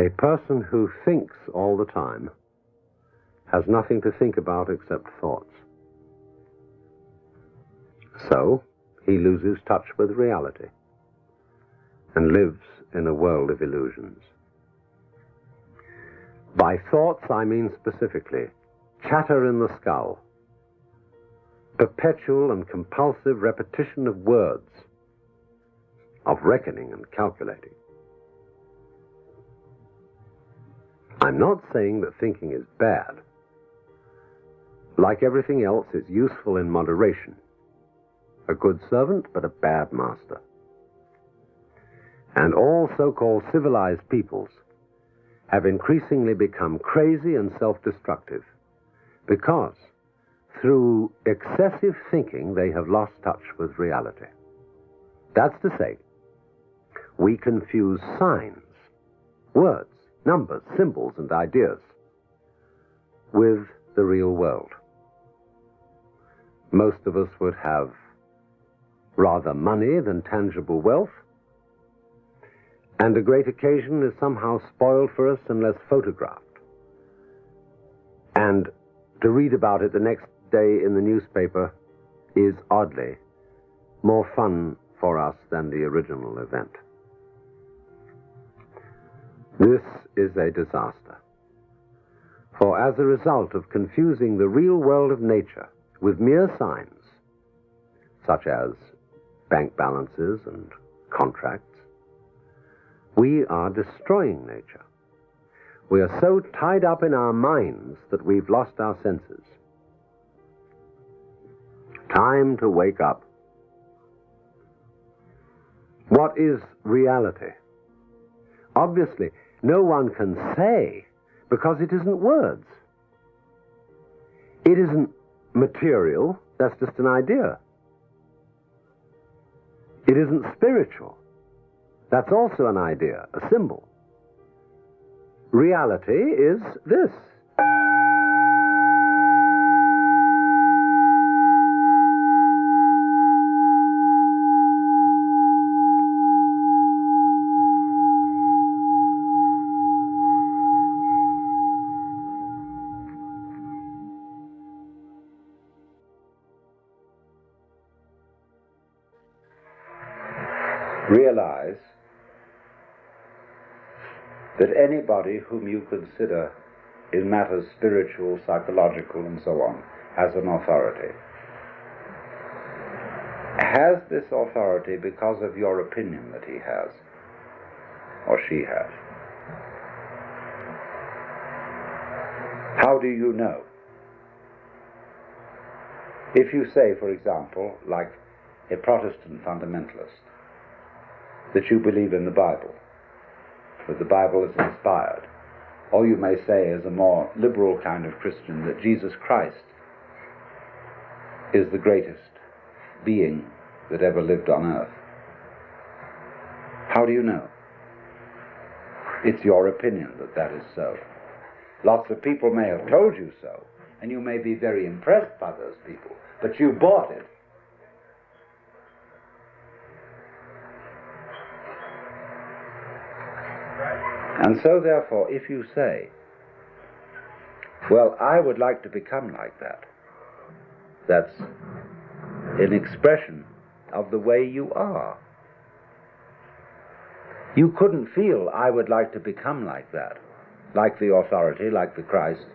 A person who thinks all the time has nothing to think about except thoughts. So, he loses touch with reality and lives in a world of illusions. By thoughts, I mean specifically chatter in the skull, perpetual and compulsive repetition of words, of reckoning and calculating. I'm not saying that thinking is bad. Like everything else, it's useful in moderation. A good servant, but a bad master. And all so-called civilized peoples have increasingly become crazy and self-destructive because through excessive thinking they have lost touch with reality. That's to say, we confuse signs, words, numbers, symbols, and ideas with the real world. Most of us would have rather money than tangible wealth, and a great occasion is somehow spoiled for us unless photographed. And to read about it the next day in the newspaper is oddly more fun for us than the original event. This is a disaster. For as a result of confusing the real world of nature with mere signs, such as bank balances and contracts, we are destroying nature. We are so tied up in our minds that we've lost our senses. Time to wake up. What is reality? Obviously, no one can say, because it isn't words. It isn't material, that's just an idea. It isn't spiritual. That's also an idea, a symbol. Reality is this. Realize that anybody whom you consider in matters spiritual, psychological, and so on, as an authority, has this authority because of your opinion that he has, or she has. How do you know? If you say, for example, like a Protestant fundamentalist, that you believe in the Bible, that the Bible is inspired, or you may say as a more liberal kind of Christian that Jesus Christ is the greatest being that ever lived on earth. How do you know? It's your opinion that that is so. Lots of people may have told you so, and you may be very impressed by those people, but you bought it. And so, therefore, if you say, well, I would like to become like that, that's an expression of the way you are. You couldn't feel, I would like to become like that, like the authority, like the Christ,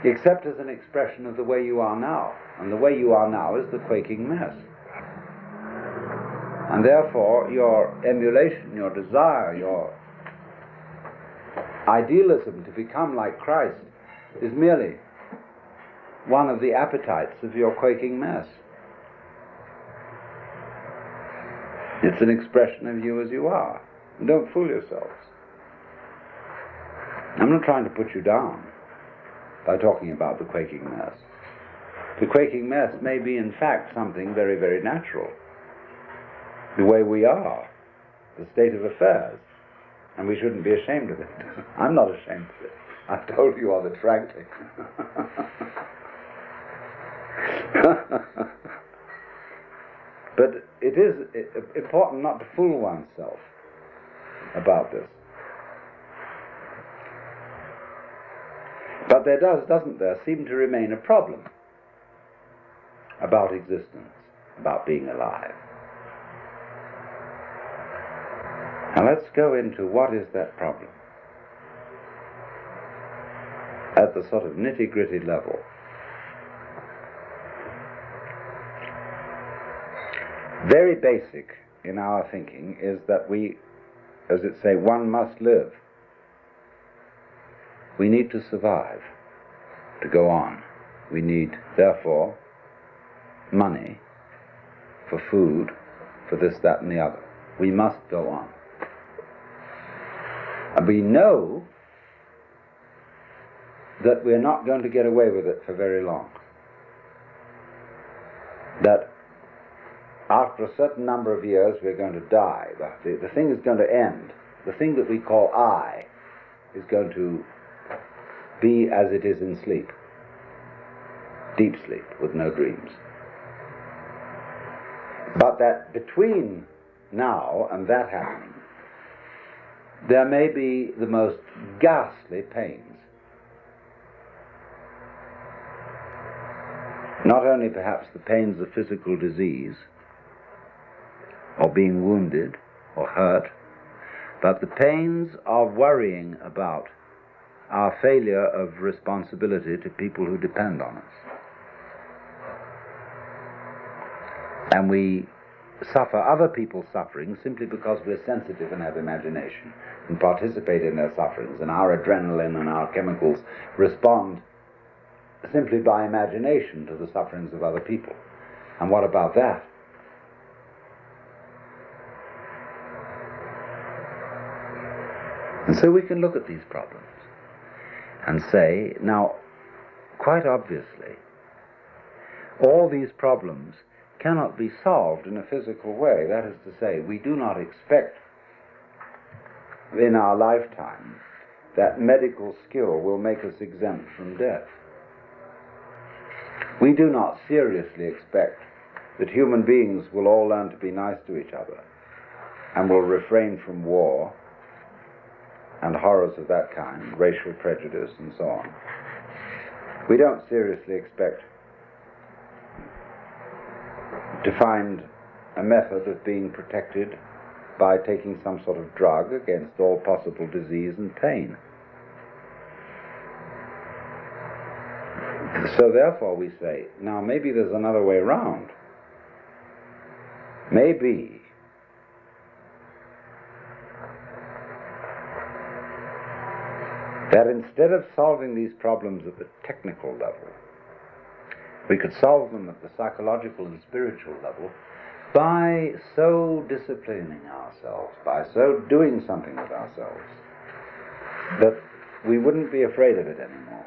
except as an expression of the way you are now. And the way you are now is the quaking mess. And therefore, your emulation, your desire, your idealism to become like Christ is merely one of the appetites of your quaking mess. It's an expression of you as you are. And don't fool yourselves. I'm not trying to put you down by talking about the quaking mess. The quaking mess may be in fact something very, very natural. The way we are, the state of affairs. And we shouldn't be ashamed of it. I'm not ashamed of it. I've told you of it frankly. But it is important not to fool oneself about this. there doesn't there, seem to remain a problem about existence, about being alive. Now let's go into what is that problem at the sort of nitty-gritty level. Very basic in our thinking is that we, as it say, one must live. We need to survive, to go on. We need, therefore, money for food, for this, that, and the other. We must go on. And we know that we're not going to get away with it for very long. That after a certain number of years we're going to die. The thing is going to end. The thing that we call I is going to be as it is in sleep. Deep sleep with no dreams. But that between now and that happening, there may be the most ghastly pains. Not only perhaps the pains of physical disease, or being wounded or hurt, but the pains of worrying about our failure of responsibility to people who depend on us. And we suffer other people's suffering simply because we're sensitive and have imagination and participate in their sufferings, and our adrenaline and our chemicals respond simply by imagination to the sufferings of other people. And what about that? And so we can look at these problems and say, now, quite obviously, all these problems cannot be solved in a physical way. That is to say, we do not expect in our lifetime that medical skill will make us exempt from death. We do not seriously expect that human beings will all learn to be nice to each other and will refrain from war and horrors of that kind, racial prejudice and so on. We don't seriously expect to find a method of being protected by taking some sort of drug against all possible disease and pain. So therefore we say, now maybe there's another way around. Maybe that instead of solving these problems at the technical level, we could solve them at the psychological and spiritual level by so disciplining ourselves, by so doing something with ourselves, that we wouldn't be afraid of it anymore.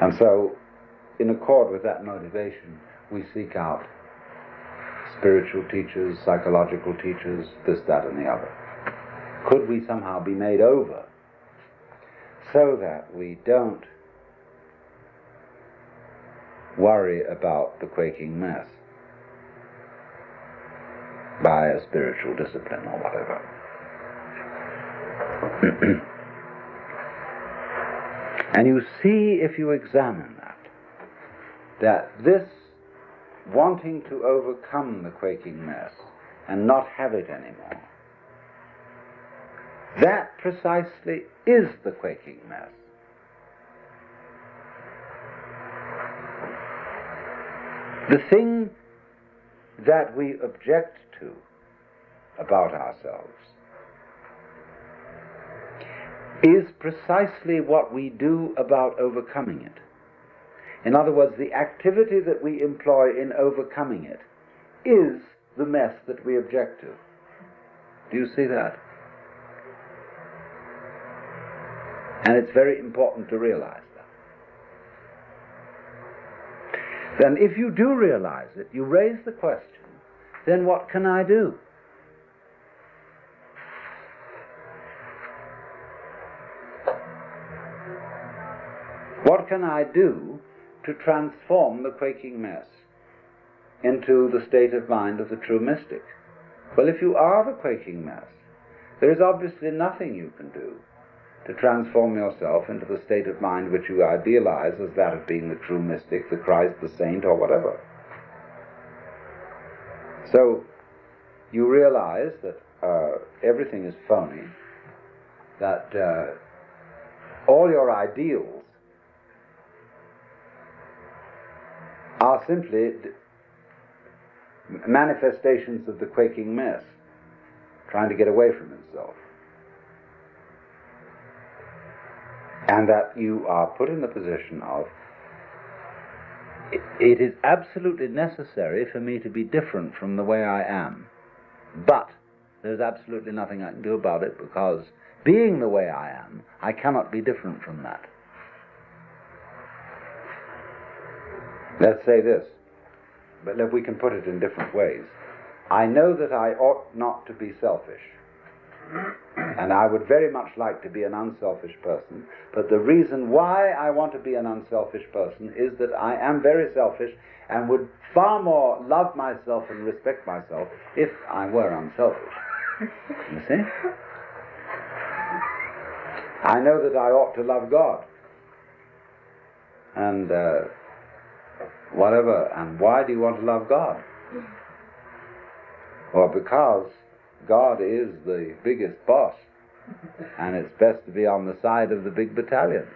And so, in accord with that motivation, we seek out spiritual teachers, psychological teachers, this, that, and the other. Could we somehow be made over so that we don't worry about the quaking mess by a spiritual discipline or whatever? And you see, if you examine that this wanting to overcome the quaking mess and not have it anymore, that precisely is the quaking mess. The thing that we object to about ourselves is precisely what we do about overcoming it. In other words, the activity that we employ in overcoming it is the mess that we object to. Do you see that? And it's very important to realize that. Then if you do realize it, you raise the question, then what can I do? What can I do to transform the quaking mess into the state of mind of the true mystic? Well, if you are the quaking mess, there is obviously nothing you can do to transform yourself into the state of mind which you idealize as that of being the true mystic, the Christ, the saint, or whatever. So you realize that everything is phony, that all your ideals are simply manifestations of the quaking mess, trying to get away from himself. And that you are put in the position of, it is absolutely necessary for me to be different from the way I am, but there's absolutely nothing I can do about it, because being the way I am, I cannot be different from that. Let's say this, but if we can put it in different ways. I know that I ought not to be selfish, and I would very much like to be an unselfish person, but the reason why I want to be an unselfish person is that I am very selfish and would far more love myself and respect myself if I were unselfish. You see? I know that I ought to love God, and whatever. And why do you want to love God? Well, because God is the biggest boss, and it's best to be on the side of the big battalions.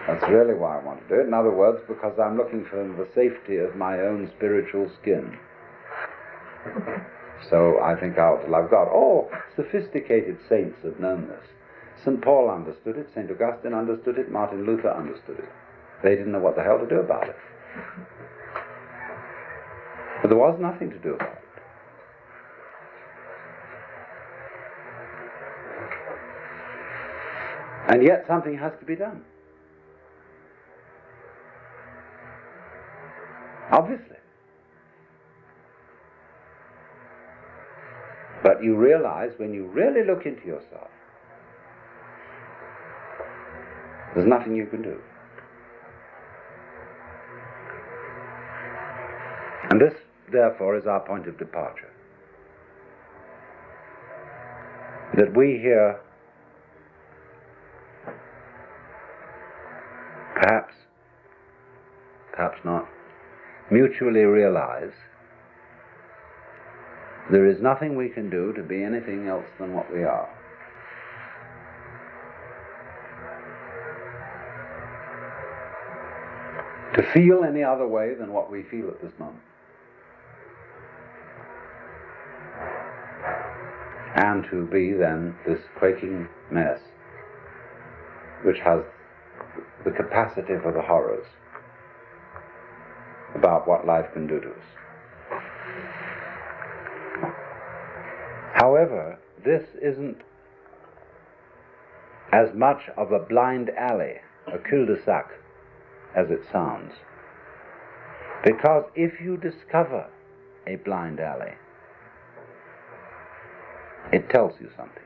That's really why I want to do it. In other words, because I'm looking for the safety of my own spiritual skin. So I think I ought to love God. Oh, sophisticated saints have known this. St. Paul understood it, St. Augustine understood it, Martin Luther understood it. They didn't know what the hell to do about it. But there was nothing to do about it. And yet something has to be done. Obviously. But you realize, when you really look into yourself, there's nothing you can do. And this, therefore, is our point of departure. That we here, perhaps not, mutually realize there is nothing we can do to be anything else than what we are. To feel any other way than what we feel at this moment. And to be then this quaking mess which has the capacity for the horrors about what life can do to us. However, this isn't as much of a blind alley, a cul-de-sac, as it sounds. Because if you discover a blind alley, it tells you something.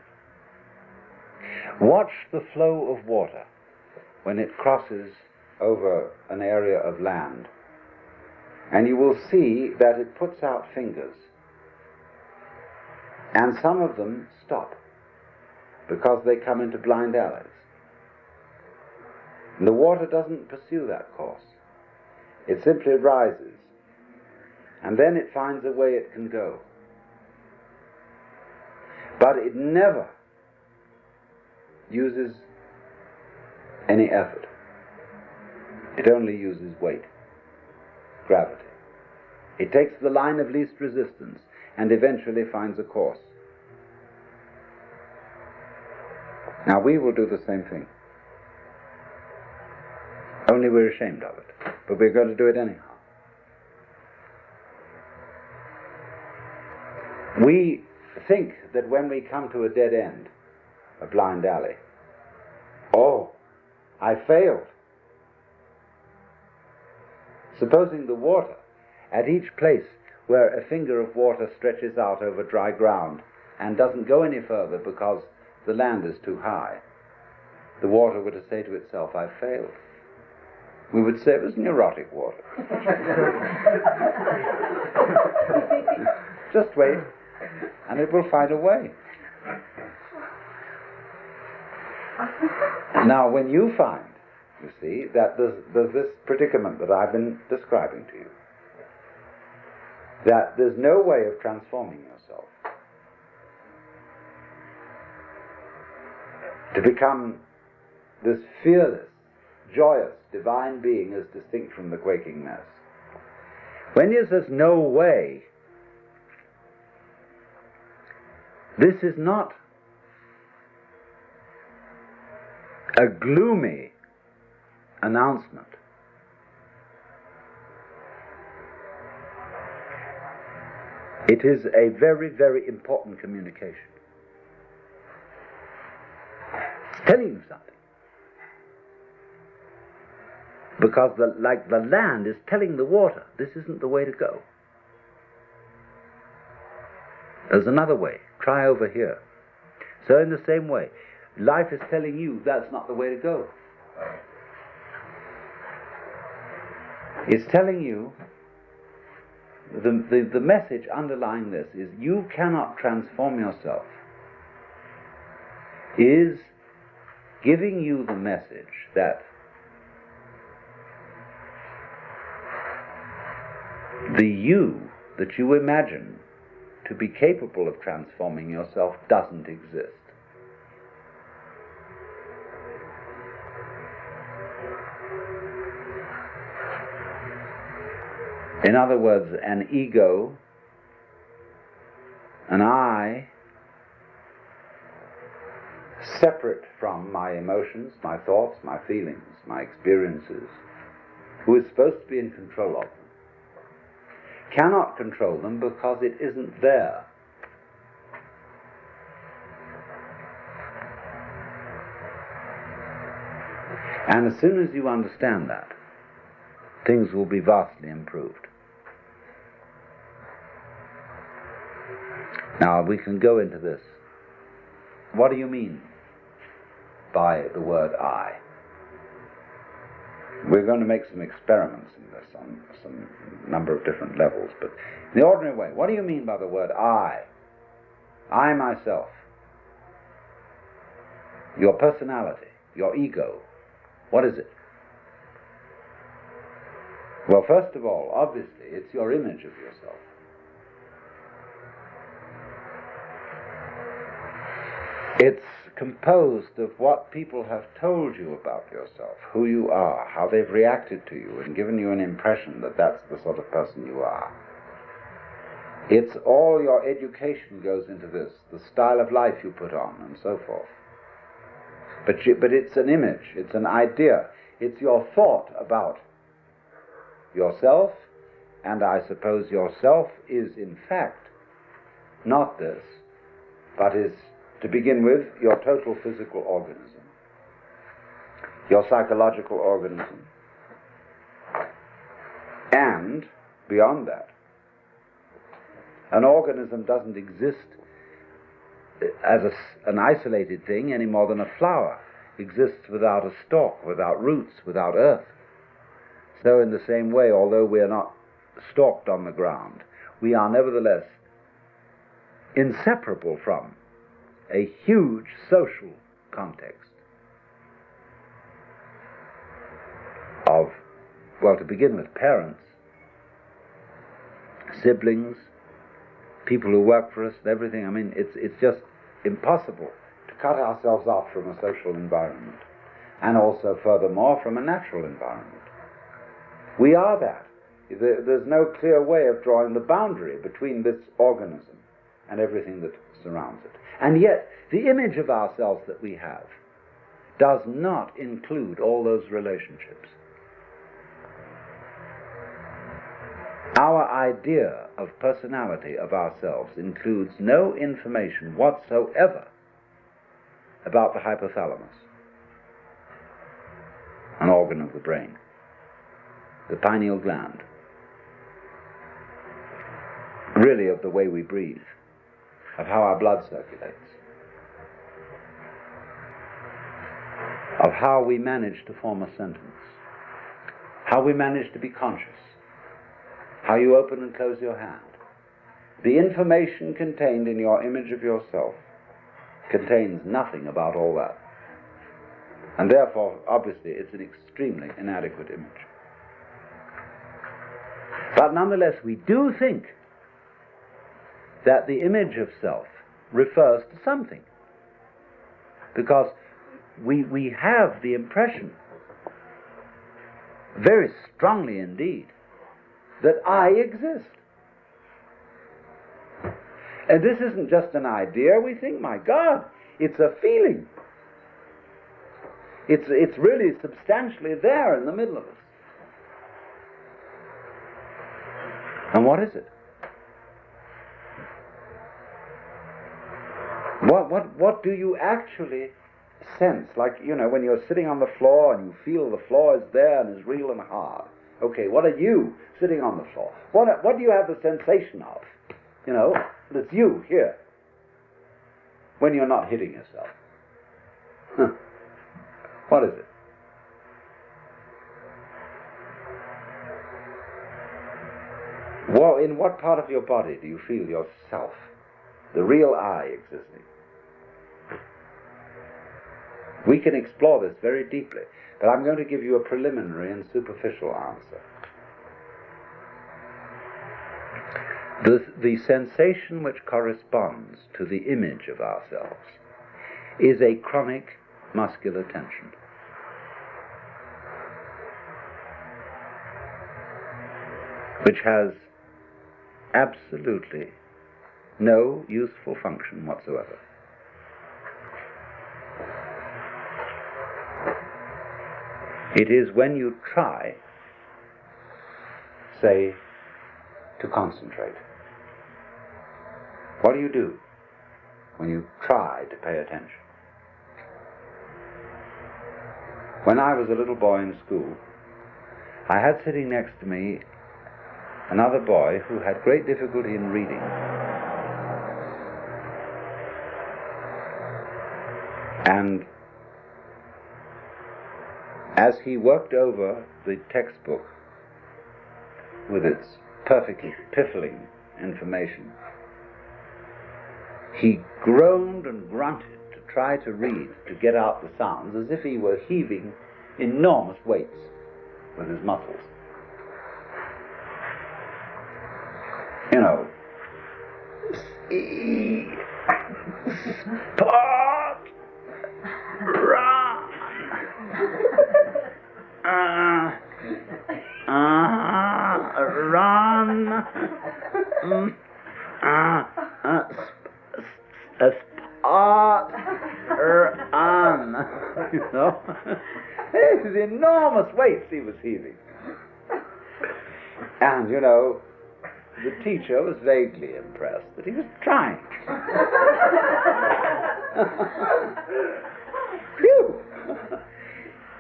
Watch the flow of water when it crosses over an area of land, and you will see that it puts out fingers. And some of them stop because they come into blind alleys. And the water doesn't pursue that course. It simply rises, and then it finds a way it can go. But it never uses any effort. It only uses weight, gravity. It takes the line of least resistance and eventually finds a course. Now we will do the same thing. Only we're ashamed of it. But we're going to do it anyhow. We think that when we come to a dead end, a blind alley, oh, I failed. Supposing the water, at each place where a finger of water stretches out over dry ground and doesn't go any further because the land is too high, the water were to say to itself, I failed. We would say it was neurotic water. Just wait, and it will find a way. Now, when you find, you see, that there's this predicament that I've been describing to you, that there's no way of transforming yourself to become this fearless, joyous, divine being as distinct from the quaking mass. When you say no way, this is not a gloomy announcement. It is a very, very important communication. It's telling you something. Because like the land is telling the water, this isn't the way to go. There's another way. Try over here. So in the same way, life is telling you that's not the way to go. It's telling you, the message underlying this is you cannot transform yourself. Is giving you the message that the you that you imagine to be capable of transforming yourself doesn't exist. In other words, an ego, an I, separate from my emotions, my thoughts, my feelings, my experiences, who is supposed to be in control of them, cannot control them because it isn't there. And as soon as you understand that, things will be vastly improved. Now we can go into this. What do you mean by the word I? We're going to make some experiments in this on some number of different levels, but in the ordinary way, what do you mean by the word I? I myself. Your personality, your ego. What is it? Well, first of all, obviously, it's your image of yourself. It's composed of what people have told you about yourself, who you are, how they've reacted to you and given you an impression that that's the sort of person you are. It's all your education goes into this, the style of life you put on and so forth. But it's an image, it's an idea, it's your thought about yourself, and I suppose yourself is in fact not this, but is, to begin with, your total physical organism, your psychological organism, and beyond that, an organism doesn't exist as an isolated thing any more than a flower exists without a stalk, without roots, without earth. So in the same way, although we are not stalked on the ground, we are nevertheless inseparable from a huge social context of, well, to begin with, parents, siblings, people who work for us, everything. I mean, it's just impossible to cut ourselves off from a social environment, and also, furthermore, from a natural environment. We are that. There's no clear way of drawing the boundary between this organism and everything that surrounds it. And yet, the image of ourselves that we have does not include all those relationships. Our idea of personality of ourselves includes no information whatsoever about the hypothalamus, an organ of the brain, the pineal gland, really of the way we breathe, of how our blood circulates, of how we manage to form a sentence, how we manage to be conscious, how you open and close your hand. The information contained in your image of yourself contains nothing about all that. And therefore, obviously, it's an extremely inadequate image. But nonetheless, we do think that the image of self refers to something, because we have the impression, very strongly indeed, that I exist. And this isn't just an idea. We think, my God, it's a feeling. It's really substantially there in the middle of us. And what is it? What do you actually sense? Like, when you're sitting on the floor and you feel the floor is there and is real and hard. Okay, what are you sitting on the floor? What do you have the sensation of? That's you here. When you're not hitting yourself. What is it? Well, in what part of your body do you feel yourself, the real I, existing? We can explore this very deeply, but I'm going to give you a preliminary and superficial answer. The sensation which corresponds to the image of ourselves is a chronic muscular tension. Which has absolutely no useful function whatsoever. It is when you try, say, to concentrate. What do when you try to pay attention? When I was a little boy in school, I had sitting next to me another boy who had great difficulty in reading. And as he worked over the textbook with its perfectly piffling information, he groaned and grunted to try to read, to get out the sounds, as if he were heaving enormous weights with his muscles. Spot, run, run, spot, run. These enormous weights he was heaving. And, the teacher was vaguely impressed that he was trying. Phew!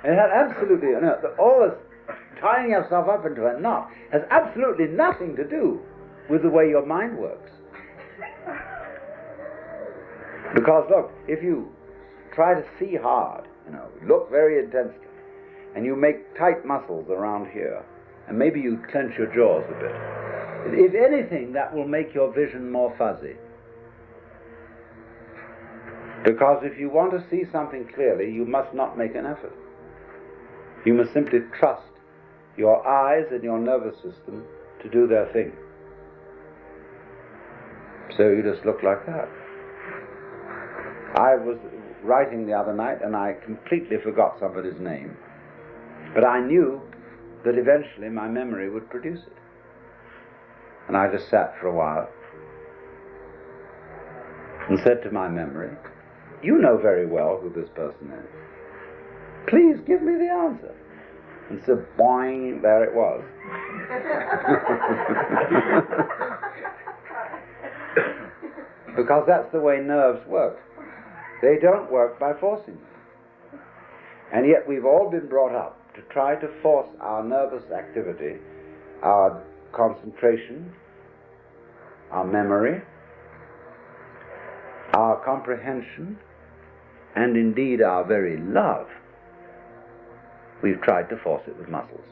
It had absolutely, all this tying yourself up into a knot has absolutely nothing to do with the way your mind works. Because, look, if you try to see hard, look very intensely, and you make tight muscles around here, and maybe you clench your jaws a bit, if anything, that will make your vision more fuzzy. Because if you want to see something clearly, you must not make an effort. You must simply trust your eyes and your nervous system to do their thing. So you just look like that. I was writing the other night and I completely forgot somebody's name. But I knew that eventually my memory would produce it. And I just sat for a while and said to my memory, "You know very well who this person is. Please give me the answer." And so, boing, there it was. Because that's the way nerves work. They don't work by forcing them. And yet we've all been brought up to try to force our nervous activity, our concentration, our memory, our comprehension, and indeed our very love. We've tried to force it with muscles.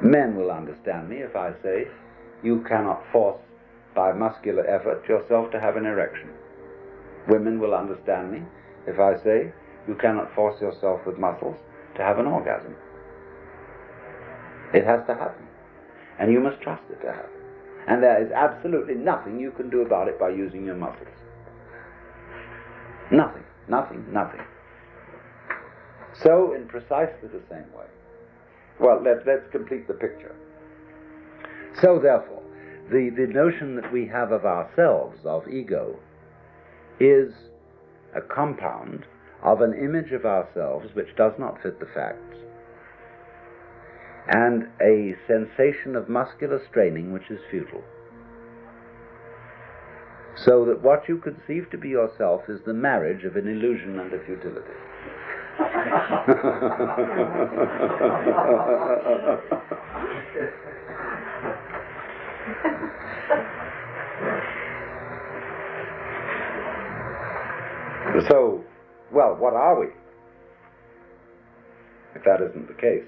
Men will understand me if I say you cannot force by muscular effort yourself to have an erection. Women will understand me if I say You cannot force yourself with muscles to have an orgasm. It has to happen. And you must trust it to happen. And there is absolutely nothing you can do about it by using your muscles. Nothing, nothing, nothing. So, in precisely the same way. Well, let's complete the picture. So, therefore, the notion that we have of ourselves, of ego, is a compound of an image of ourselves which does not fit the facts, and a sensation of muscular straining which is futile. So that what you conceive to be yourself is the marriage of an illusion and a futility. So, well, what are we, if that isn't the case?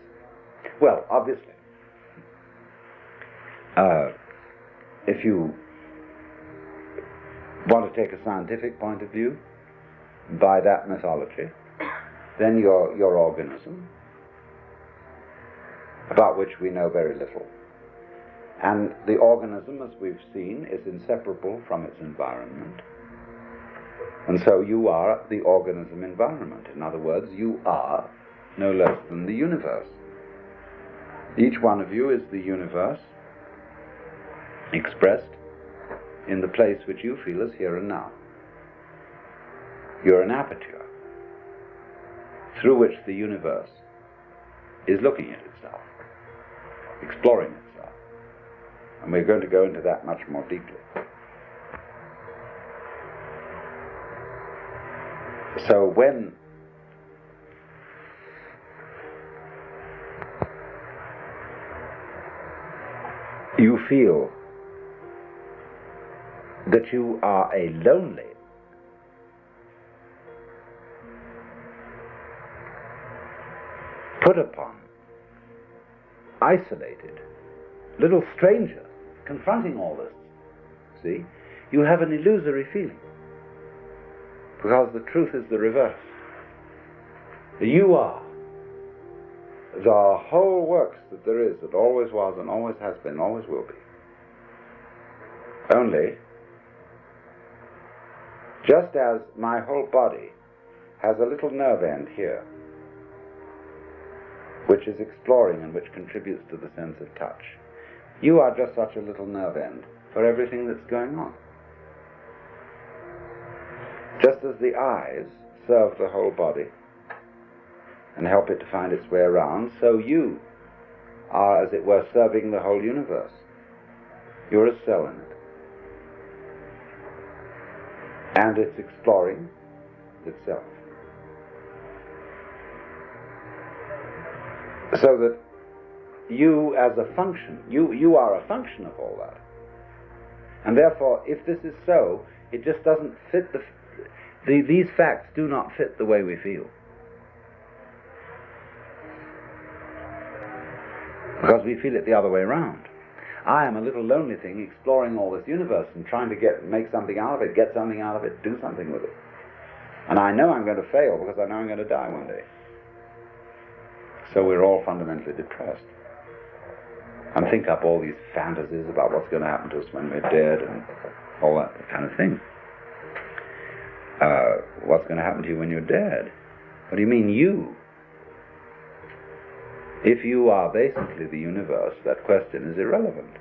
Well, obviously, if you want to take a scientific point of view, by that mythology, then your organism, about which we know very little, and the organism, as we've seen, is inseparable from its environment. And so you are the organism environment. In other words, you are no less than the universe. Each one of you is the universe expressed in the place which you feel is here and now. You're an aperture through which the universe is looking at itself, exploring itself. And we're going to go into that much more deeply. So when you feel that you are a lonely, put upon, isolated, little stranger confronting all this, see, you have an illusory feeling. Because the truth is the reverse. You are the whole works that there is, that always was and always has been, always will be. Only, just as my whole body has a little nerve end here, which is exploring and which contributes to the sense of touch, you are just such a little nerve end for everything that's going on. Just as the eyes serve the whole body and help it to find its way around, so you are, as it were, serving the whole universe. You're a cell in it. And it's exploring itself. So that you as a function, you are a function of all that. And therefore, if this is so, it just doesn't fit these facts do not fit the way we feel. Because we feel it the other way around. I am a little lonely thing exploring all this universe and trying to make something out of it, get something out of it, do something with it. And I know I'm going to fail because I know I'm going to die one day. So we're all fundamentally depressed. And think up all these fantasies about what's going to happen to us when we're dead and all that kind of thing. What's going to happen to you when you're dead? What do you mean, you? If you are basically the universe, that question is irrelevant.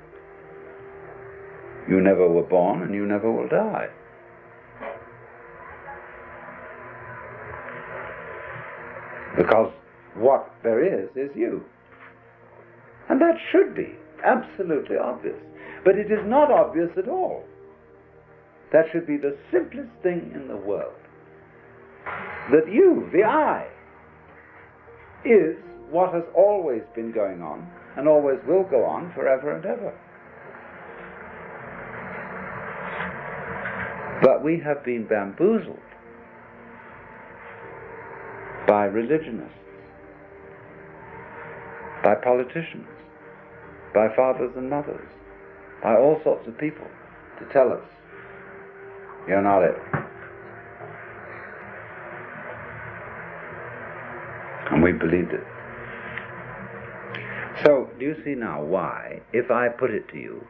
You never were born and you never will die. Because what there is you. And that should be absolutely obvious. But it is not obvious at all. That should be the simplest thing in the world. That you, the I, is what has always been going on and always will go on forever and ever. But we have been bamboozled by religionists, by politicians, by fathers and mothers, by all sorts of people to tell us, you're not it. We believed it. So, do you see now why, if I put it to you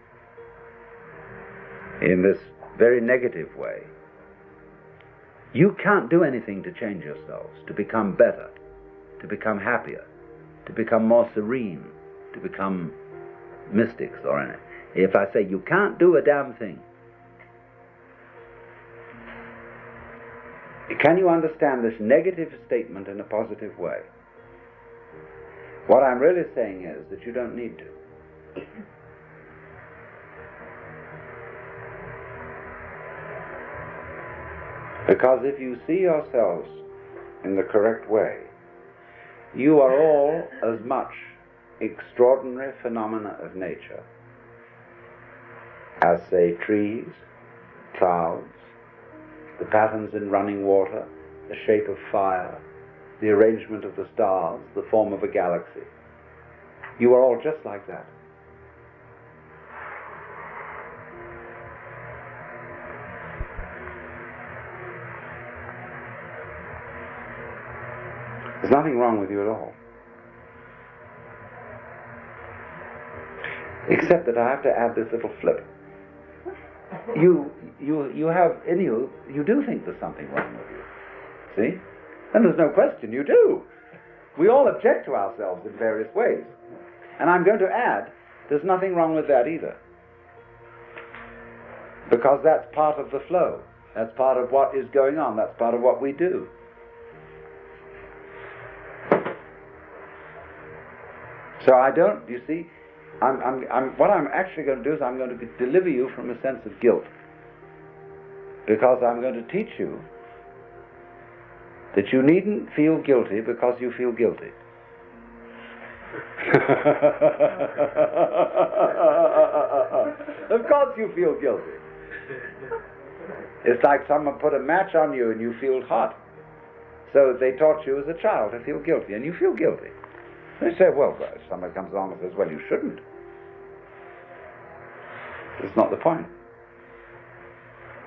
in this very negative way, you can't do anything to change yourselves, to become better, to become happier, to become more serene, to become mystics or anything. If I say you can't do a damn thing, can you understand this negative statement in a positive way? What I'm really saying is that you don't need to. Because if you see yourselves in the correct way, you are all as much extraordinary phenomena of nature as, say, trees, clouds, the patterns in running water, the shape of fire, the arrangement of the stars, the form of a galaxy. You are all just like that. There's nothing wrong with you at all. Except that I have to add this little flip. You have in you, you do think there's something wrong with you. See? And there's no question, you do. We all object to ourselves in various ways. And I'm going to add, there's nothing wrong with that either. Because that's part of the flow. That's part of what is going on. That's part of what we do. So I don't, you see, what I'm actually going to do is I'm going to deliver you from a sense of guilt. Because I'm going to teach you that you needn't feel guilty because you feel guilty. Of course you feel guilty. It's like someone put a match on you and you feel hot. So they taught you as a child to feel guilty, and you feel guilty. They say, well, if somebody comes along and says, well, you shouldn't. It's not the point.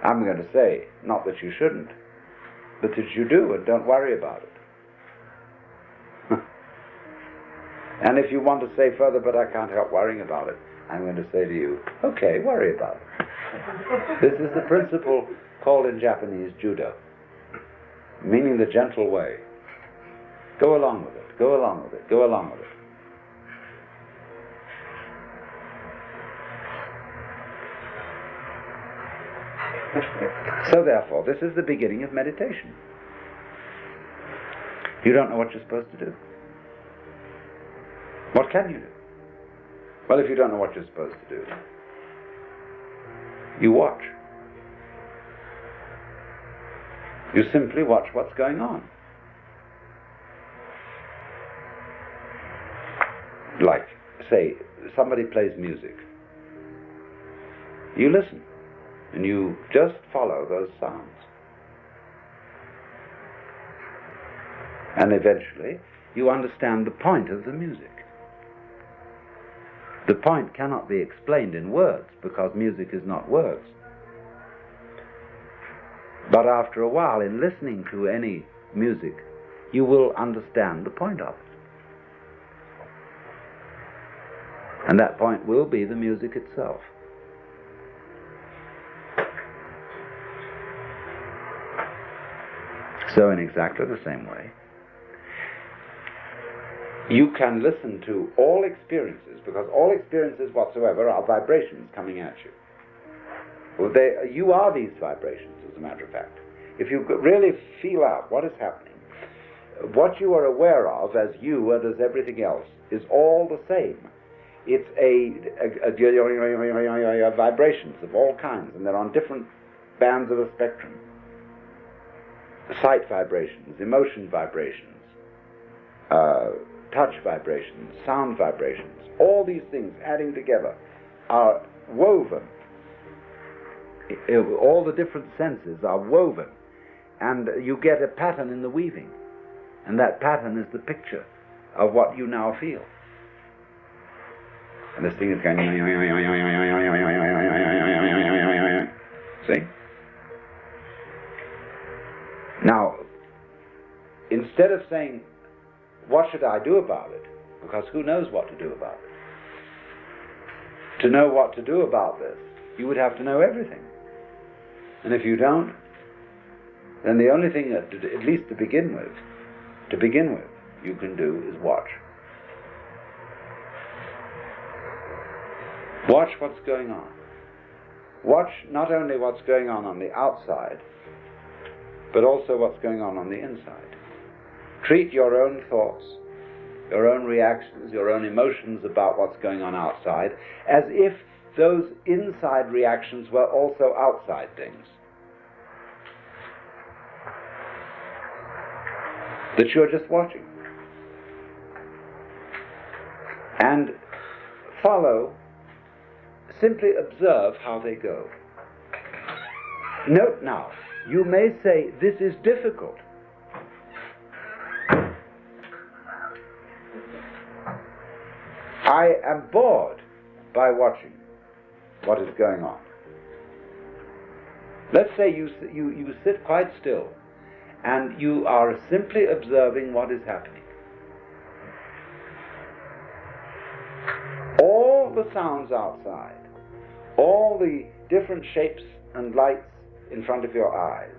I'm going to say, not that you shouldn't, but that you do, and don't worry about it. And if you want to say further, but I can't help worrying about it, I'm going to say to you, okay, worry about it. This is the principle called in Japanese judo, meaning the gentle way. Go along with it, go along with it, go along with it. So therefore, this is the beginning of meditation. You don't know what you're supposed to do. What can you do? Well, if you don't know what you're supposed to do, you watch. You simply watch what's going on. Like, say, somebody plays music. You listen, and you just follow those sounds. And eventually, you understand the point of the music. The point cannot be explained in words, because music is not words. But after a while, in listening to any music, you will understand the point of it. And that point will be the music itself. So in exactly the same way, you can listen to all experiences, because all experiences whatsoever are vibrations coming at you. Well, you are these vibrations, as a matter of fact. If you really feel out what is happening, what you are aware of as you and as everything else is all the same. It's vibrations of all kinds, and they're on different bands of a spectrum. Sight vibrations, emotion vibrations, touch vibrations, sound vibrations. All these things adding together are woven. All the different senses are woven, and you get a pattern in the weaving, and that pattern is the picture of what you now feel. And this thing is going, see? Now, instead of saying, what should I do about it? Because who knows what to do about it? To know what to do about this, you would have to know everything. And if you don't, then the only thing that, at least to begin with, you can do is watch. Watch what's going on. Watch not only what's going on the outside, but also what's going on the inside. Treat your own thoughts, your own reactions, your own emotions about what's going on outside as if those inside reactions were also outside things. That you're just watching. And simply observe how they go. Note now, you may say, this is difficult. I am bored by watching what is going on. Let's say you sit quite still and you are simply observing what is happening. All the sounds outside, all the different shapes and lights in front of your eyes,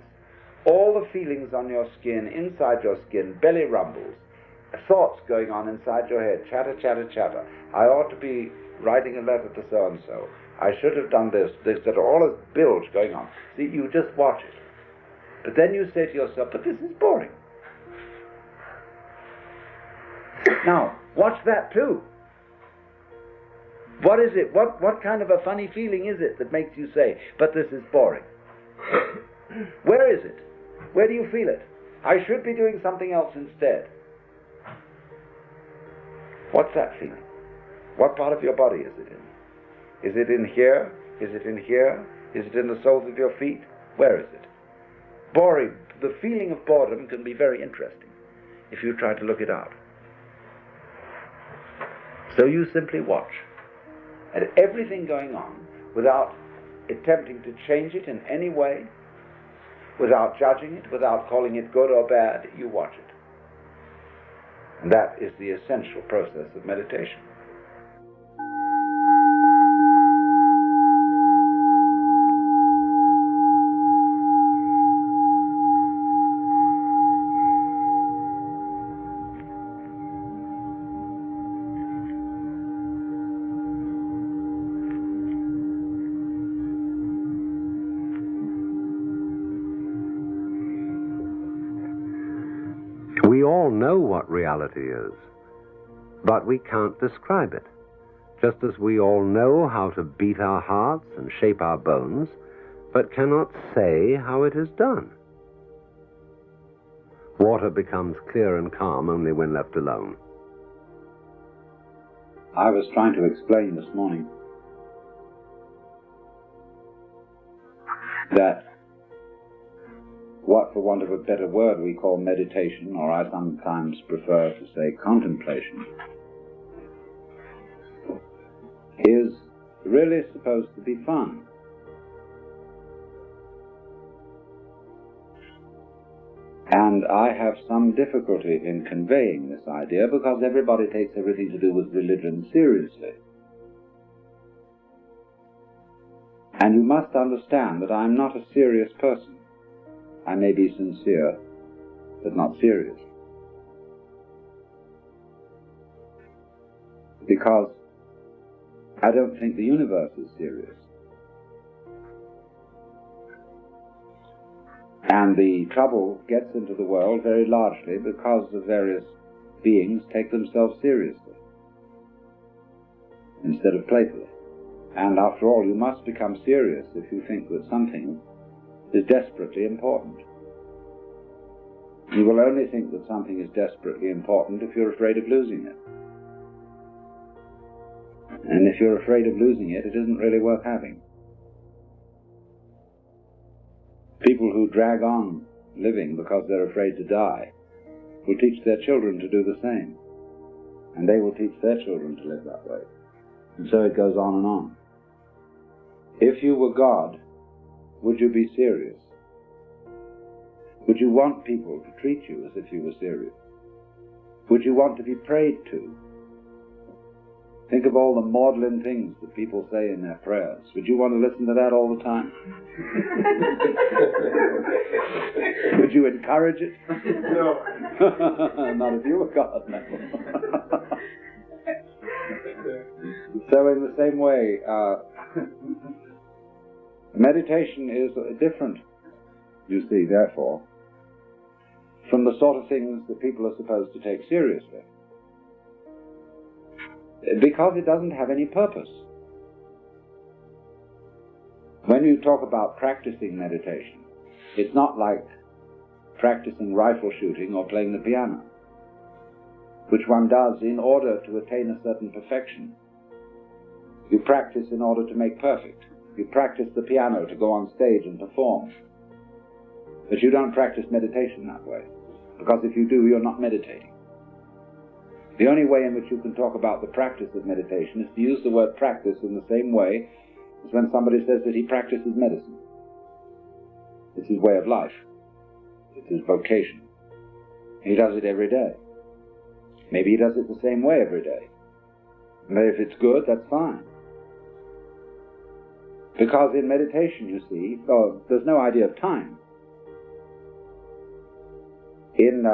all the feelings on your skin, inside your skin, belly rumbles, thoughts going on inside your head, chatter, chatter, chatter. I ought to be writing a letter to so-and-so. I should have done this, that, all this bilge going on. See, you just watch it. But then you say to yourself, but this is boring. Now, watch that too. What is it? What kind of a funny feeling is it that makes you say, but this is boring? Where is it? Where do you feel it? I should be doing something else instead. What's that feeling? What part of your body is it in? Is it in here? Is it in here? Is it in the soles of your feet? Where is it? Boring. The feeling of boredom can be very interesting if you try to look it out. So you simply watch at everything going on without attempting to change it in any way, without judging it, without calling it good or bad. You watch it. And that is the essential process of meditation. We all know what reality is, but we can't describe it, just as we all know how to beat our hearts and shape our bones, but cannot say how it is done. Water becomes clear and calm only when left alone. I was trying to explain this morning that what, for want of a better word, we call meditation, or I sometimes prefer to say contemplation, is really supposed to be fun. And I have some difficulty in conveying this idea because everybody takes everything to do with religion seriously. And you must understand that I'm not a serious person. I may be sincere, but not serious. Because I don't think the universe is serious. And the trouble gets into the world very largely because the various beings take themselves seriously instead of playfully. And after all, you must become serious if you think that something is desperately important. You will only think that something is desperately important if you're afraid of losing it. And if you're afraid of losing it, it isn't really worth having. People who drag on living because they're afraid to die will teach their children to do the same. And they will teach their children to live that way. And so it goes on and on. If you were God, would you be serious? Would you want people to treat you as if you were serious? Would you want to be prayed to? Think of all the maudlin things that people say in their prayers. Would you want to listen to that all the time? Would you encourage it? No. Not if you were God, no. So in the same way, meditation is different, you see, therefore, from the sort of things that people are supposed to take seriously. Because it doesn't have any purpose. When you talk about practicing meditation, it's not like practicing rifle shooting or playing the piano, which one does in order to attain a certain perfection. You practice in order to make perfect. You practice the piano to go on stage and perform. But you don't practice meditation that way, because if you do, you're not meditating. The only way in which you can talk about the practice of meditation is to use the word practice in the same way as when somebody says that he practices medicine. It's his way of life. It's his vocation. He does it every day. Maybe he does it the same way every day. But if it's good, that's fine. Because in meditation, you see, there's no idea of time. In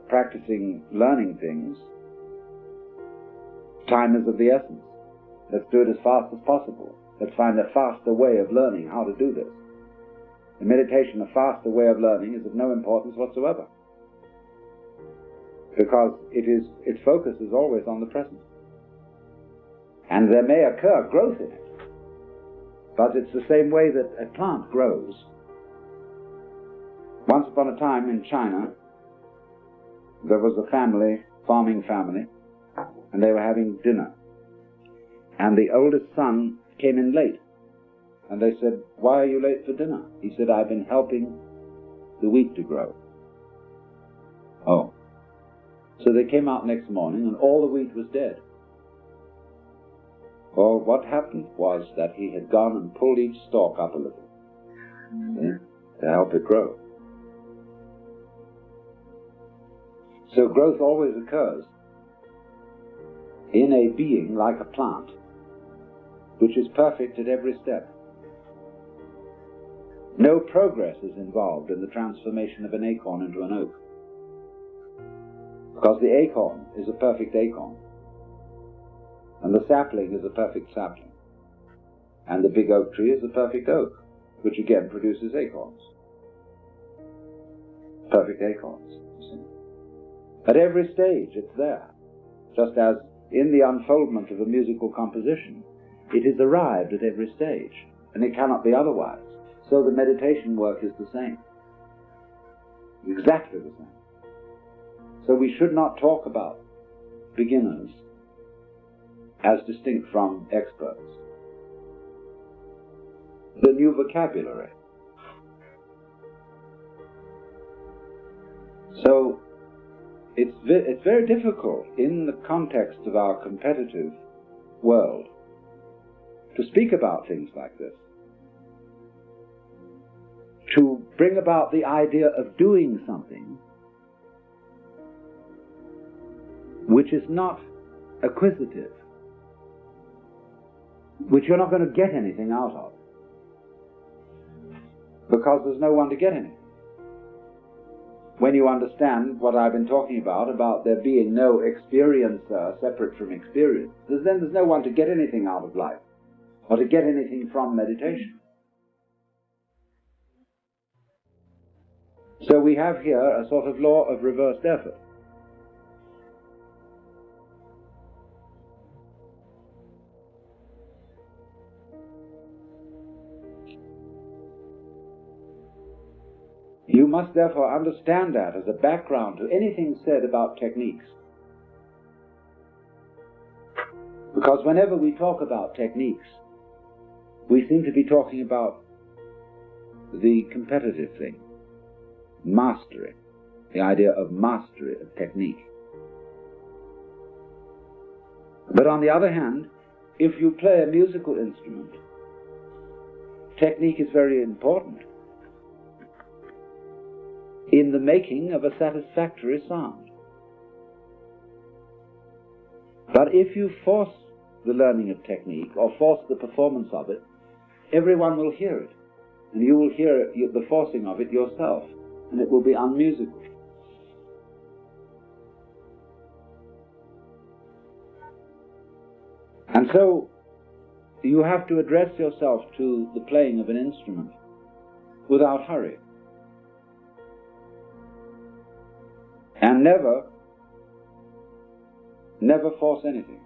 practicing learning things, time is of the essence. Let's do it as fast as possible. Let's find a faster way of learning how to do this. In meditation, a faster way of learning is of no importance whatsoever, because its focus is always on the present. And there may occur growth in it, but it's the same way that a plant grows. Once upon a time in China, there was a family, farming family, and they were having dinner. And the oldest son came in late. And they said, "Why are you late for dinner?" He said, "I've been helping the wheat to grow." Oh. So they came out next morning and all the wheat was dead. Well, what happened was that he had gone and pulled each stalk up a little, to help it grow. So growth always occurs in a being like a plant, which is perfect at every step. No progress is involved in the transformation of an acorn into an oak, because the acorn is a perfect acorn, and the sapling is a perfect sapling, and the big oak tree is a perfect oak, which again produces acorns. Perfect acorns, you see. At every stage it's there, just as in the unfoldment of a musical composition, it is arrived at every stage, and it cannot be otherwise. So the meditation work is the same, exactly the same. So we should not talk about beginners as distinct from experts. The new vocabulary. So it's very difficult in the context of our competitive world to speak about things like this, to bring about the idea of doing something which is not acquisitive, which you're not going to get anything out of, because there's no one to get anything. When you understand what I've been talking about there being no experiencer separate from experience, then there's no one to get anything out of life, or to get anything from meditation. So we have here a sort of law of reversed effort. You must therefore understand that as a background to anything said about techniques. Because whenever we talk about techniques, we seem to be talking about the competitive thing, mastery, the idea of mastery of technique. But on the other hand, if you play a musical instrument, technique is very important in the making of a satisfactory sound. But if you force the learning of technique or force the performance of it, everyone will hear it, and you will hear the forcing of it yourself, and it will be unmusical. And so you have to address yourself to the playing of an instrument without hurry, and never force anything.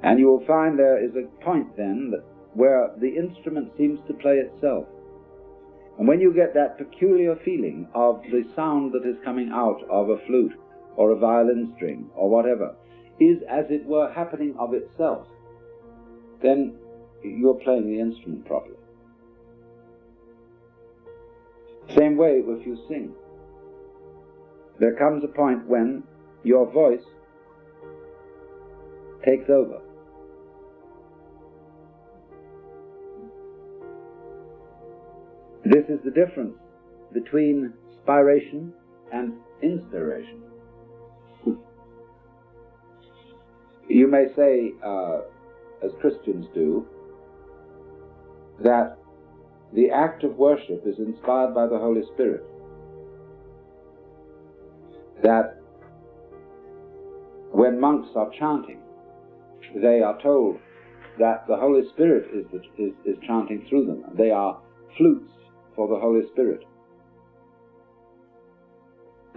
And you will find there is a point then where the instrument seems to play itself. And when you get that peculiar feeling of the sound that is coming out of a flute or a violin string or whatever is as it were happening of itself, then you're playing the instrument properly. Same way if you sing. There comes a point when your voice takes over. This is the difference between spiration and inspiration. You may say, as Christians do, that the act of worship is inspired by the Holy Spirit. That when monks are chanting, they are told that the Holy Spirit is chanting through them. They are flutes for the Holy Spirit.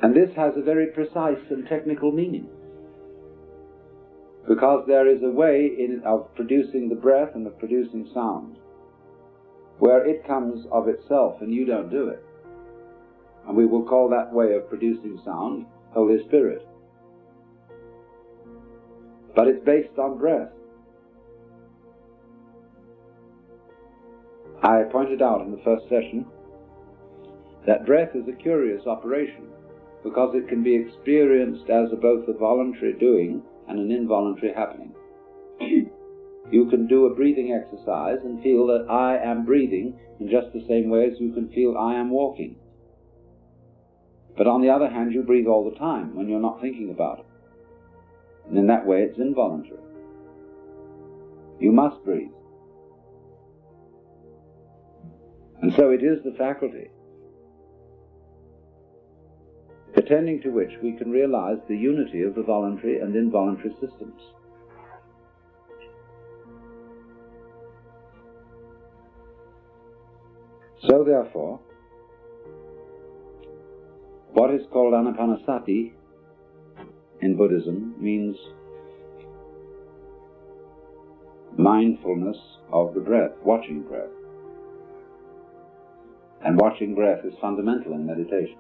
And this has a very precise and technical meaning, because there is a way of producing the breath and of producing sound where it comes of itself and you don't do it. And we will call that way of producing sound Holy Spirit. But it's based on breath. I pointed out in the first session that breath is a curious operation because it can be experienced as both a voluntary doing and an involuntary happening. You can do a breathing exercise and feel that I am breathing in just the same way as you can feel I am walking. But on the other hand, you breathe all the time when you're not thinking about it. And in that way, it's involuntary. You must breathe. And so it is the faculty attending to which we can realize the unity of the voluntary and involuntary systems. So therefore, what is called anapanasati in Buddhism means mindfulness of the breath, watching breath. And watching breath is fundamental in meditation,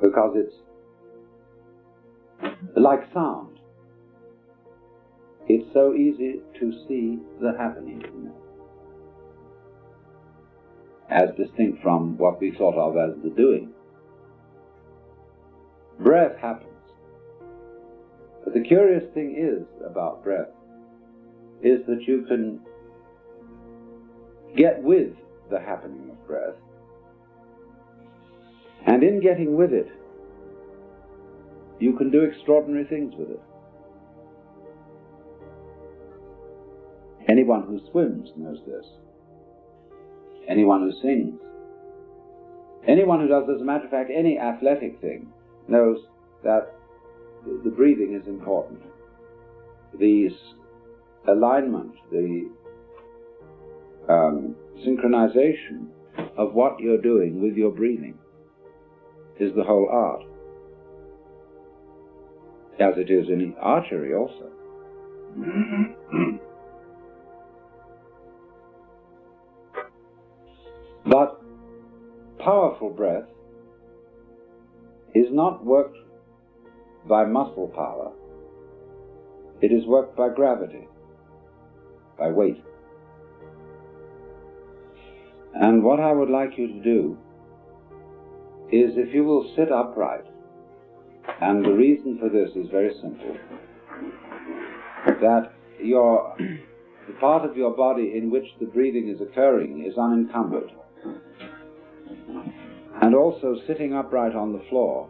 because it's like sound. It's so easy to see the happening in it, as distinct from what we thought of as the doing. Breath happens. But the curious thing is about breath is that you can get with the happening of breath, and in getting with it, you can do extraordinary things with it. Anyone who swims knows this. Anyone who sings, anyone who does, as a matter of fact, any athletic thing, knows that the breathing is important. The alignment, the synchronization of what you're doing with your breathing is the whole art, as it is in archery also. But powerful breath is not worked by muscle power. It is worked by gravity, by weight. And what I would like you to do is, if you will sit upright, and the reason for this is very simple, that the part of your body in which the breathing is occurring is unencumbered. And also, sitting upright on the floor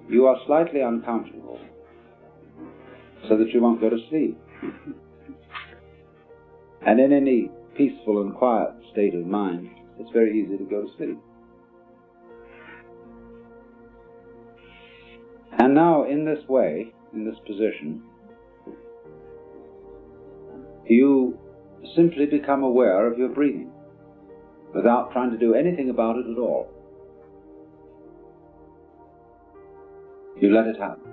you are slightly uncomfortable so that you won't go to sleep. And in any peaceful and quiet state of mind, it's very easy to go to sleep. And now, in this way, in this position, you simply become aware of your breathing without trying to do anything about it at all. You let it happen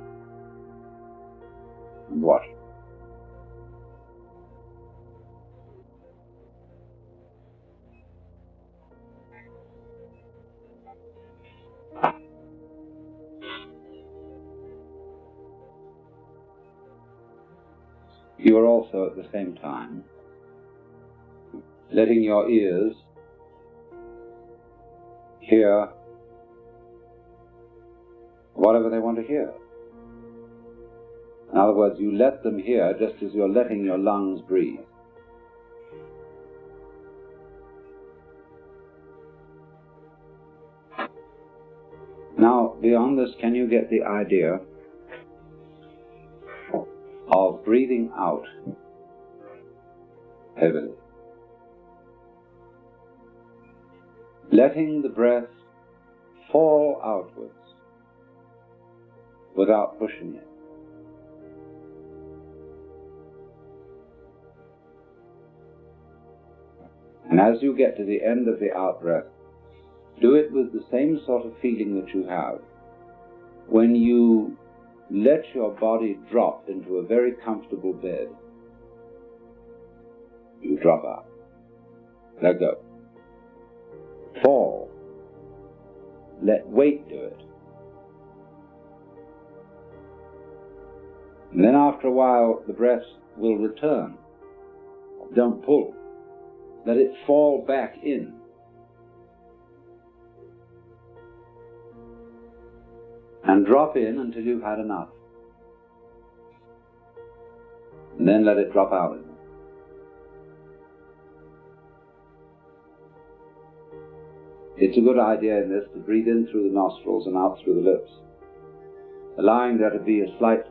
and watch it. You are also at the same time letting your ears hear whatever they want to hear. In other words, you let them hear just as you're letting your lungs breathe. Now, beyond this, can you get the idea of breathing out heavily? Letting the breath fall outwards without pushing it. And as you get to the end of the out-breath, do it with the same sort of feeling that you have when you let your body drop into a very comfortable bed. You drop out. Let go. Fall. Let weight do it. And then after a while, the breath will return. Don't pull. Let it fall back in. And drop in until you've had enough. And then let it drop out again. It's a good idea in this to breathe in through the nostrils and out through the lips, allowing there to be a slight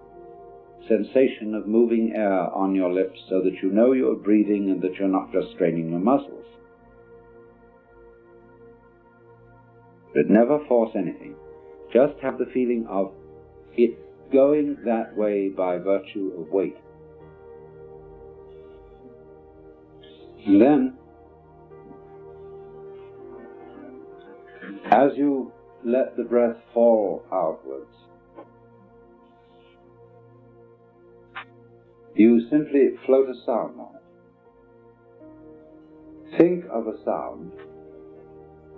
sensation of moving air on your lips so that you know you're breathing and that you're not just straining your muscles. But never force anything. Just have the feeling of it going that way by virtue of weight. And then, as you let the breath fall outwards, you simply float a sound on it. Think of a sound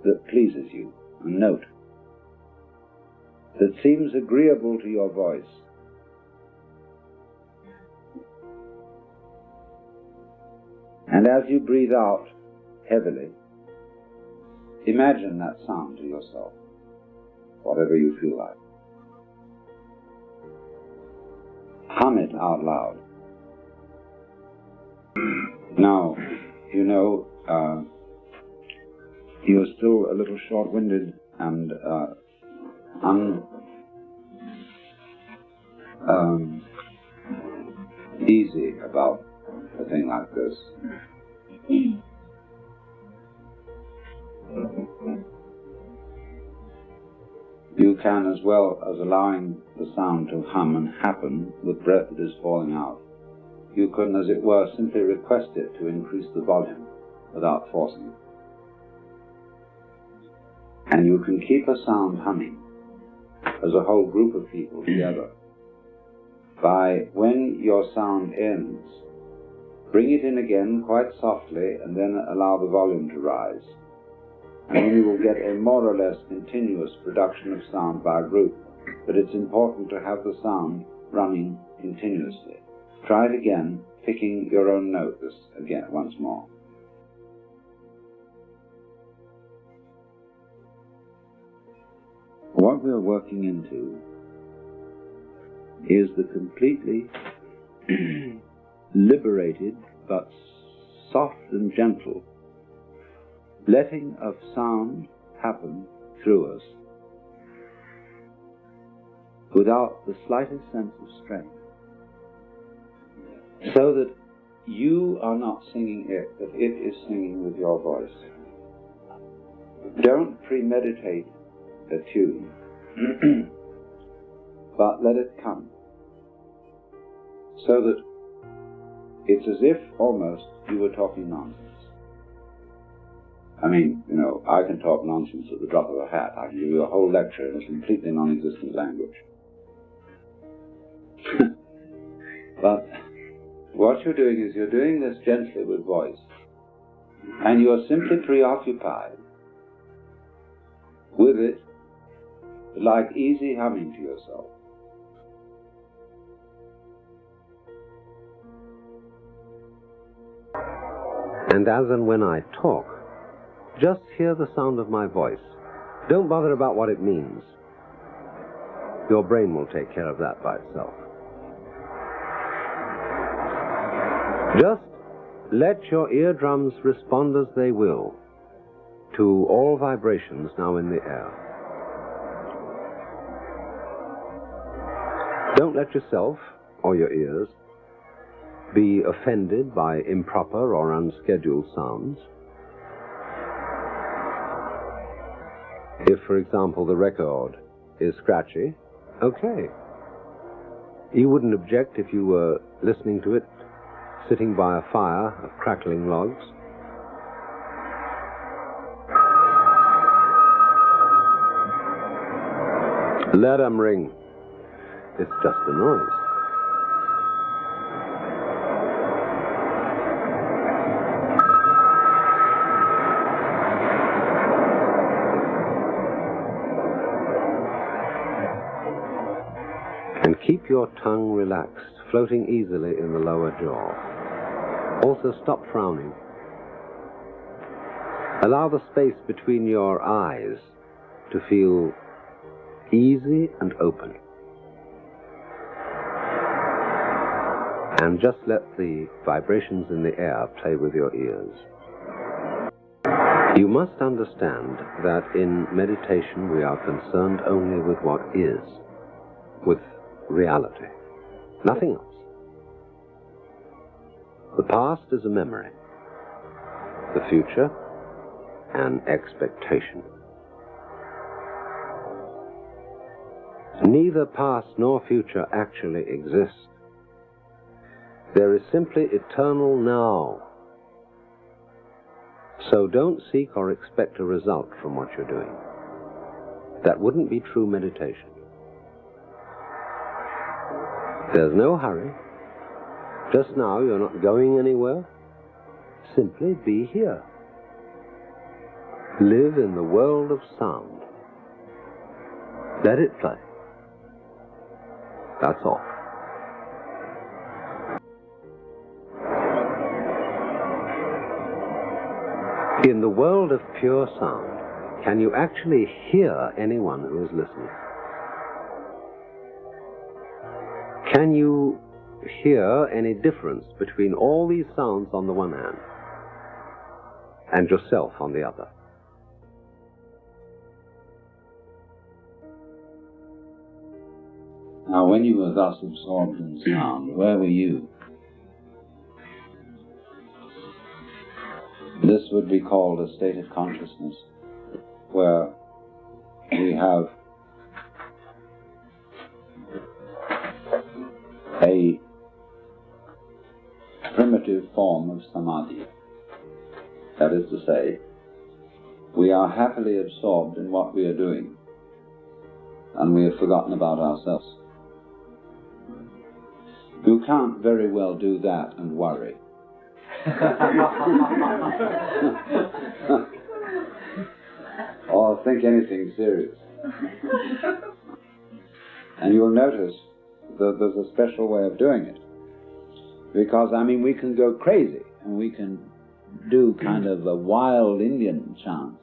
that pleases you, a note that seems agreeable to your voice. And as you breathe out heavily, imagine that sound to yourself, whatever you feel like. Hum it out loud. Now, you know, you're still a little short-winded and easy about a thing like this. You can, as well as allowing the sound to hum and happen with breath that is falling out, you can, as it were, simply request it to increase the volume without forcing it. And you can keep a sound humming as a whole group of people together by, when your sound ends, bring it in again quite softly and then allow the volume to rise. And then you will get a more or less continuous production of sound by a group. But it's important to have the sound running continuously. Try it again, picking your own note again once more. What we're working into is the completely liberated but soft and gentle letting of sound happen through us without the slightest sense of strain, so that you are not singing it, but it is singing with your voice. Don't premeditate a tune, but let it come, so that it's as if almost you were talking nonsense. I mean, you know, I can talk nonsense at the drop of a hat. I can give you a whole lecture in a completely non-existent language. But what you're doing is you're doing this gently with voice, and you're simply preoccupied with it, like easy humming to yourself. And as and when I talk, just hear the sound of my voice. Don't bother about what it means. Your brain will take care of that by itself. Just let your eardrums respond as they will to all vibrations now in the air. Don't let yourself, or your ears, be offended by improper or unscheduled sounds. If, for example, the record is scratchy, okay. You wouldn't object if you were listening to it sitting by a fire of crackling logs. Let 'em ring. It's just a noise. And keep your tongue relaxed, floating easily in the lower jaw. Also stop frowning. Allow the space between your eyes to feel easy and open. And just let the vibrations in the air play with your ears. You must understand that in meditation we are concerned only with what is, with reality, nothing else. The past is a memory, the future an expectation. Neither past nor future actually exist. There is simply eternal now. So don't seek or expect a result from what you're doing. That wouldn't be true meditation. There's no hurry. Just now you're not going anywhere. Simply be here. Live in the world of sound. Let it play. That's all. In the world of pure sound, can you actually hear anyone who is listening? Can you hear any difference between all these sounds on the one hand and yourself on the other? Now, when you were thus absorbed in sound, where were you? This would be called a state of consciousness, where we have a primitive form of samadhi. That is to say, we are happily absorbed in what we are doing, and we have forgotten about ourselves. You can't very well do that and worry. Or think anything serious. And you'll notice that there's a special way of doing it. Because, I mean, we can go crazy, and we can do kind of a wild Indian chant.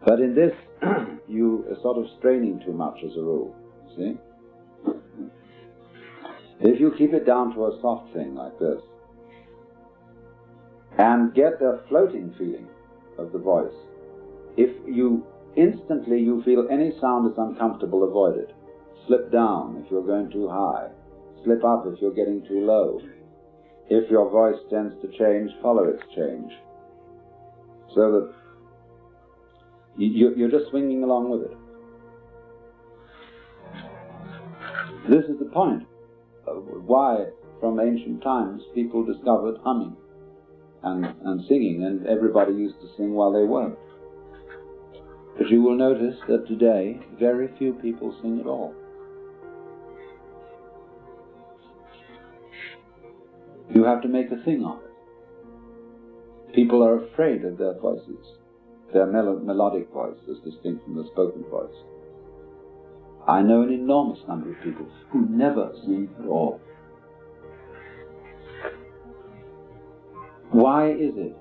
But in this, you are sort of straining too much as a rule, see? If you keep it down to a soft thing like this, and get the floating feeling of the voice, if you instantly you feel any sound is uncomfortable, avoid it. Slip down if you're going too high. Slip up if you're getting too low. If your voice tends to change, follow its change. So that you're just swinging along with it. This is the point of why, from ancient times, people discovered humming and singing, and everybody used to sing while they worked. But you will notice that today, very few people sing at all. You have to make a thing of it. People are afraid of their voices, their melodic voice as distinct from the spoken voice. I know an enormous number of people who never sing at all. Why is it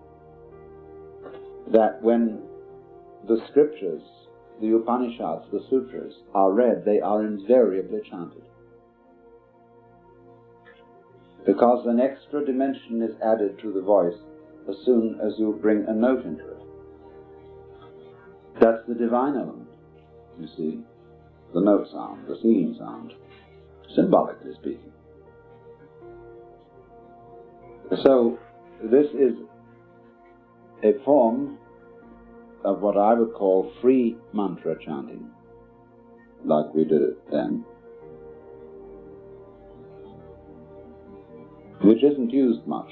that when the scriptures, the Upanishads, the sutras are read, they are invariably chanted? Because an extra dimension is added to the voice as soon as you bring a note into it. That's the divine element, you see, the note sound, the singing sound, symbolically speaking. So this is a form of what I would call free mantra chanting, like we did it then, which isn't used much.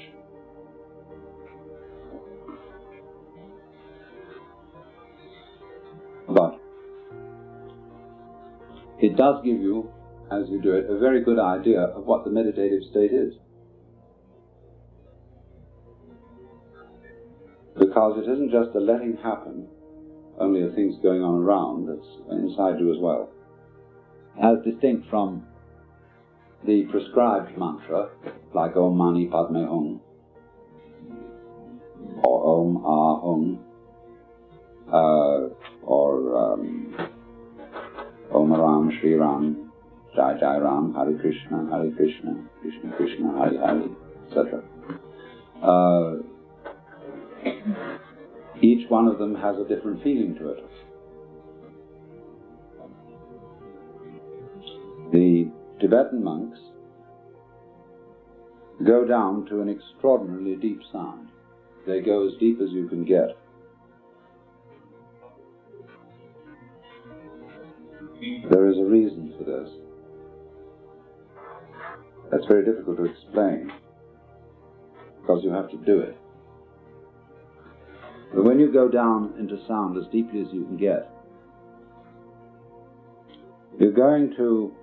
But it does give you, as you do it, a very good idea of what the meditative state is. Because it isn't just a letting happen, only a thing's going on around, that's inside you as well. As distinct from the prescribed mantra, like Om Mani Padme Hum, or Om Ah Hum, or Om Ram Shri Ram, Jai Jai Ram, Hare Krishna, Krishna Krishna, Hare Hare, etc. Each one of them has a different feeling to it. The Tibetan monks go down to an extraordinarily deep sound. They go as deep as you can get. There is a reason for this. That's very difficult to explain, because you have to do it. But when you go down into sound as deeply as you can get, you're going to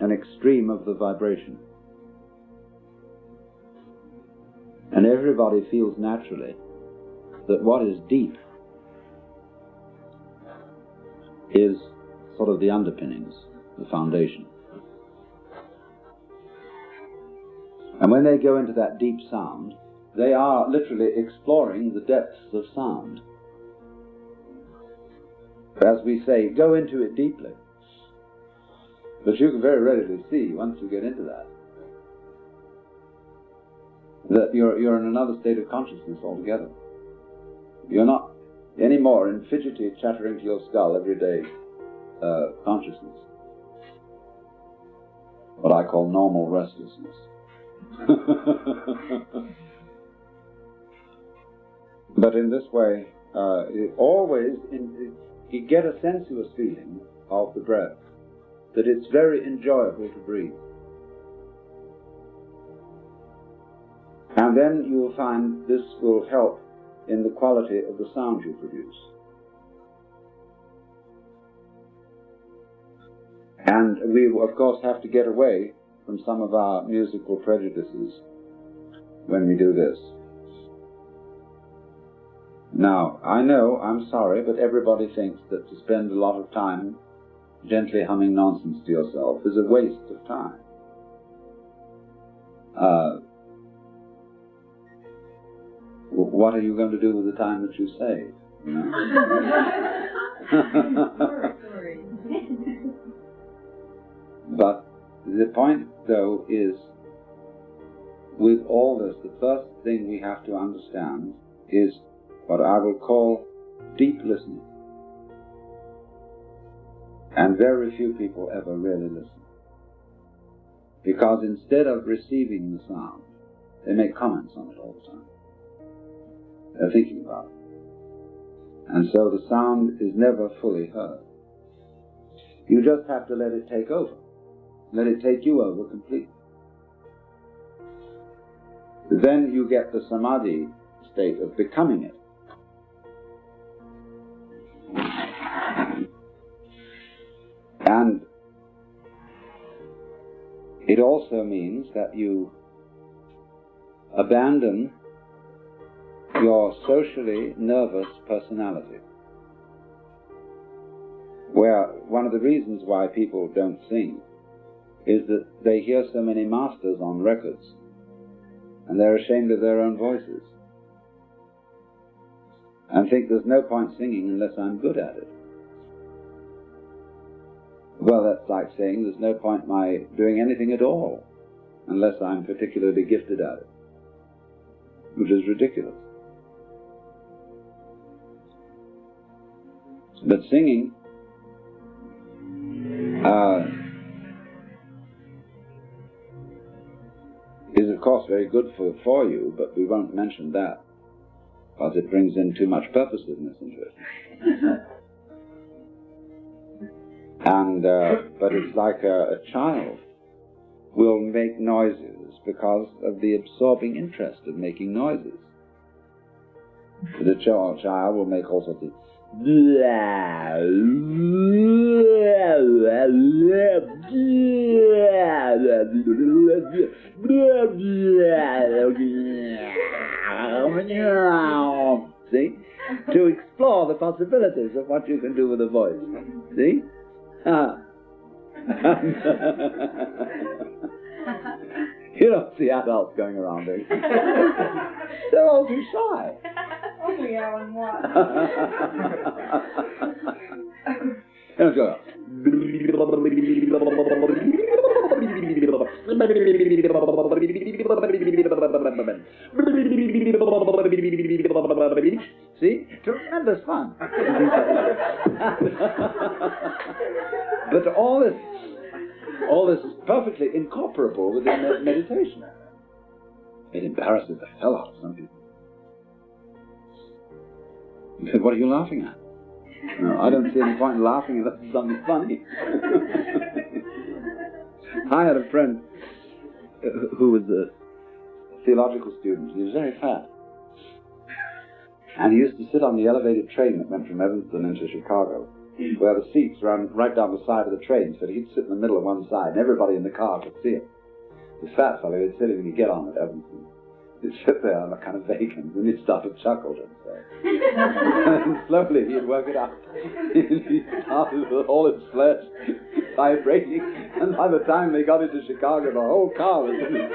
an extreme of the vibration. And everybody feels naturally that what is deep is sort of the underpinnings, the foundation. And when they go into that deep sound, they are literally exploring the depths of sound. As we say, go into it deeply. But you can very readily see, once you get into that you're in another state of consciousness altogether. You're not anymore in fidgety, chattering to your skull every day consciousness. What I call normal restlessness. But in this way, you get a sensuous feeling of the breath, that it's very enjoyable to breathe. And then you will find this will help in the quality of the sound you produce. And we, of course, have to get away from some of our musical prejudices when we do this. Now, I know, I'm sorry, but everybody thinks that to spend a lot of time gently humming nonsense to yourself is a waste of time. What are you going to do with the time that you save? You know? But the point, though, is with all this, the first thing we have to understand is what I will call deep listening. And very few people ever really listen. Because instead of receiving the sound, they make comments on it all the time. They're thinking about it. And so the sound is never fully heard. You just have to let it take over. Let it take you over completely. Then you get the samadhi state of becoming it. And it also means that you abandon your socially nervous personality. Where one of the reasons why people don't sing is that they hear so many masters on records and they're ashamed of their own voices and think there's no point singing unless I'm good at it. Well, that's like saying there's no point my doing anything at all unless I'm particularly gifted at it, which is ridiculous. But singing is of course very good for you, but we won't mention that because it brings in too much purposiveness into it. And but it's like a child will make noises because of the absorbing interest of making noises. The child will make all sorts of see? To explore the possibilities of what you can do with a voice. See? You don't see adults going around doing they're all too shy. Only Alan what? Let's go. See? Tremendous fun. But all this is perfectly incorporable within meditation. It embarrasses the hell out of some people. He said, what are you laughing at? No, I don't see any point in laughing unless it's something funny. I had a friend who was a theological student. He was very fat. And he used to sit on the elevated train that went from Evanston into Chicago, where the seats ran right down the side of the train, so he'd sit in the middle of one side, and everybody in the car could see him. This fat fellow, he'd sit when he'd get on at Evanston. He'd sit there on a kind of vacant, and he'd start to chuckle to himself. And slowly he'd work it out. He started with all his flesh vibrating, and by the time they got into Chicago, the whole car was in his